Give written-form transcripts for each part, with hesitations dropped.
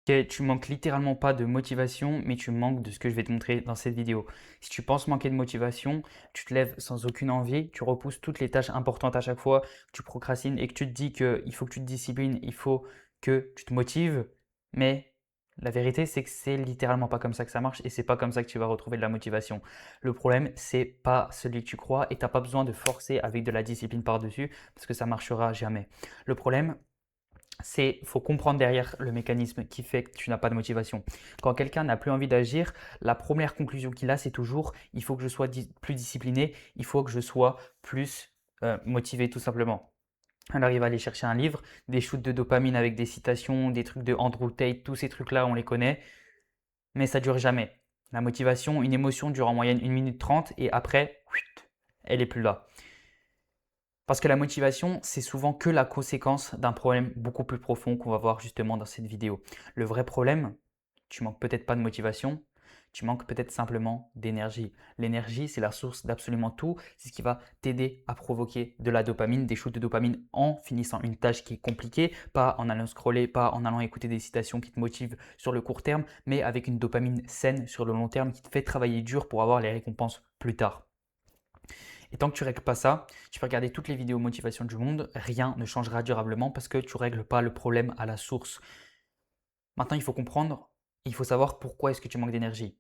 Ok, tu manques littéralement pas de motivation, mais tu manques de ce que je vais te montrer dans cette vidéo. Si tu penses manquer de motivation, tu te lèves sans aucune envie, tu repousses toutes les tâches importantes à chaque fois, tu procrastines et que tu te dis qu'il faut que tu te disciplines, il faut que tu te motives, mais la vérité c'est que c'est littéralement pas comme ça que ça marche et c'est pas comme ça que tu vas retrouver de la motivation. Le problème c'est pas celui que tu crois et t'as pas besoin de forcer avec de la discipline par-dessus parce que ça marchera jamais. Le problème faut comprendre derrière le mécanisme qui fait que tu n'as pas de motivation. Quand quelqu'un n'a plus envie d'agir, la première conclusion qu'il a, c'est toujours il faut que je sois plus discipliné, il faut que je sois plus motivé tout simplement. Alors il va aller chercher un livre, des shoots de dopamine avec des citations, des trucs de Andrew Tate, tous ces trucs-là, on les connaît, mais ça dure jamais. La motivation, une émotion dure en moyenne 1 minute 30 et après, elle est plus là. Parce que la motivation, c'est souvent que la conséquence d'un problème beaucoup plus profond qu'on va voir justement dans cette vidéo. Le vrai problème, tu manques peut-être pas de motivation, tu manques peut-être simplement d'énergie. L'énergie, c'est la source d'absolument tout. C'est ce qui va t'aider à provoquer de la dopamine, des shoots de dopamine en finissant une tâche qui est compliquée, pas en allant scroller, pas en allant écouter des citations qui te motivent sur le court terme, mais avec une dopamine saine sur le long terme qui te fait travailler dur pour avoir les récompenses plus tard. Et tant que tu ne règles pas ça, tu peux regarder toutes les vidéos motivation du monde, rien ne changera durablement parce que tu ne règles pas le problème à la source. Maintenant, il faut comprendre, il faut savoir pourquoi est-ce que tu manques d'énergie.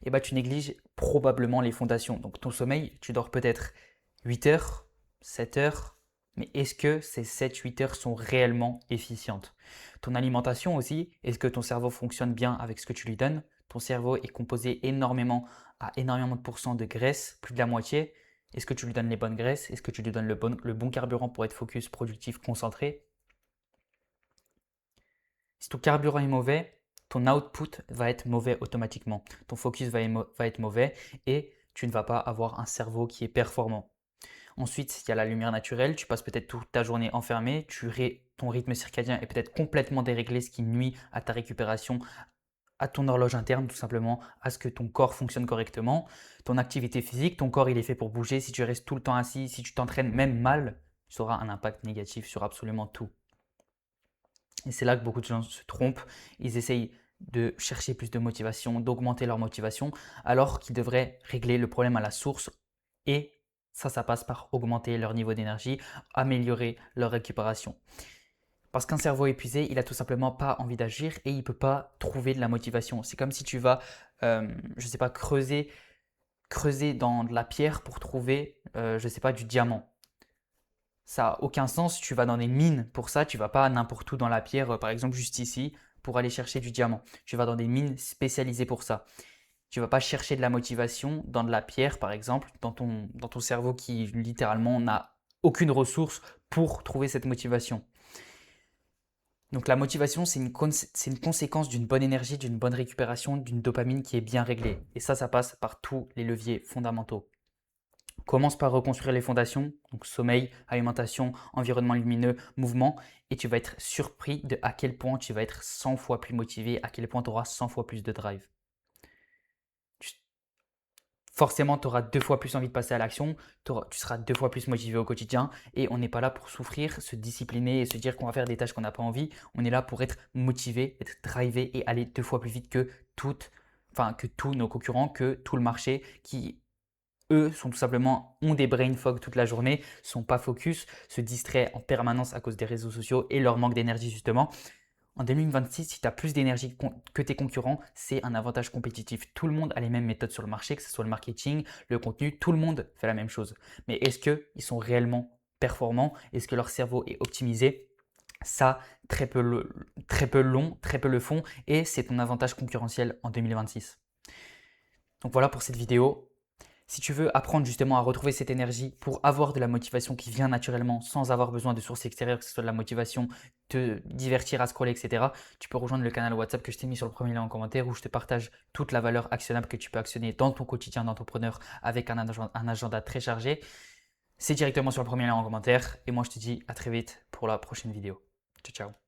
Et bah, tu négliges probablement les fondations. Donc ton sommeil, tu dors peut-être 8 heures, 7 heures, mais est-ce que ces 7-8 heures sont réellement efficientes? Ton alimentation aussi, est-ce que ton cerveau fonctionne bien avec ce que tu lui donnes? Ton cerveau est composé à énormément de pourcents de graisse, plus de la moitié. Est-ce que tu lui donnes les bonnes graisses? Est-ce que tu lui donnes le bon carburant pour être focus, productif, concentré? Si ton carburant est mauvais, ton output va être mauvais automatiquement. Ton focus va être mauvais et tu ne vas pas avoir un cerveau qui est performant. Ensuite, il y a la lumière naturelle. Tu passes peut-être toute ta journée enfermé. Ton rythme circadien est peut-être complètement déréglé, ce qui nuit à ta récupération, à ton horloge interne, tout simplement, à ce que ton corps fonctionne correctement. Ton activité physique, ton corps, il est fait pour bouger. Si tu restes tout le temps assis, si tu t'entraînes même mal, ça aura un impact négatif sur absolument tout. Et c'est là que beaucoup de gens se trompent. Ils essayent de chercher plus de motivation, d'augmenter leur motivation, alors qu'ils devraient régler le problème à la source. Et ça passe par augmenter leur niveau d'énergie, améliorer leur récupération. Parce qu'un cerveau épuisé, il n'a tout simplement pas envie d'agir et il ne peut pas trouver de la motivation. C'est comme si tu vas, je ne sais pas, creuser dans de la pierre pour trouver, je ne sais pas, du diamant. Ça n'a aucun sens, tu vas dans des mines pour ça, tu vas pas n'importe où dans la pierre, par exemple juste ici, pour aller chercher du diamant. Tu vas dans des mines spécialisées pour ça. Tu vas pas chercher de la motivation dans de la pierre, par exemple, dans ton cerveau qui littéralement n'a aucune ressource pour trouver cette motivation. Donc la motivation, c'est une conséquence d'une bonne énergie, d'une bonne récupération, d'une dopamine qui est bien réglée. Et ça passe par tous les leviers fondamentaux. Commence par reconstruire les fondations, donc sommeil, alimentation, environnement lumineux, mouvement, et tu vas être surpris de à quel point tu vas être 100 fois plus motivé, à quel point tu auras 100 fois plus de drive. Forcément, tu auras 2 fois plus envie de passer à l'action, tu seras 2 fois plus motivé au quotidien, et on n'est pas là pour souffrir, se discipliner et se dire qu'on va faire des tâches qu'on n'a pas envie. On est là pour être motivé, être drivé et aller 2 fois plus vite que tous nos concurrents, que tout le marché qui eux sont tout simplement ont des brain fog toute la journée, sont pas focus, se distraient en permanence à cause des réseaux sociaux et leur manque d'énergie justement. En 2026, si tu as plus d'énergie que tes concurrents, c'est un avantage compétitif. Tout le monde a les mêmes méthodes sur le marché, que ce soit le marketing, le contenu, tout le monde fait la même chose. Mais est-ce qu'ils sont réellement performants? Est-ce que leur cerveau est optimisé? Ça, très peu le font et c'est ton avantage concurrentiel en 2026. Donc voilà pour cette vidéo. Si tu veux apprendre justement à retrouver cette énergie pour avoir de la motivation qui vient naturellement sans avoir besoin de sources extérieures, que ce soit de la motivation, te divertir à scroller, etc., tu peux rejoindre le canal WhatsApp que je t'ai mis sur le premier lien en commentaire où je te partage toute la valeur actionnable que tu peux actionner dans ton quotidien d'entrepreneur avec un agenda très chargé. C'est directement sur le premier lien en commentaire et moi je te dis à très vite pour la prochaine vidéo. Ciao, ciao.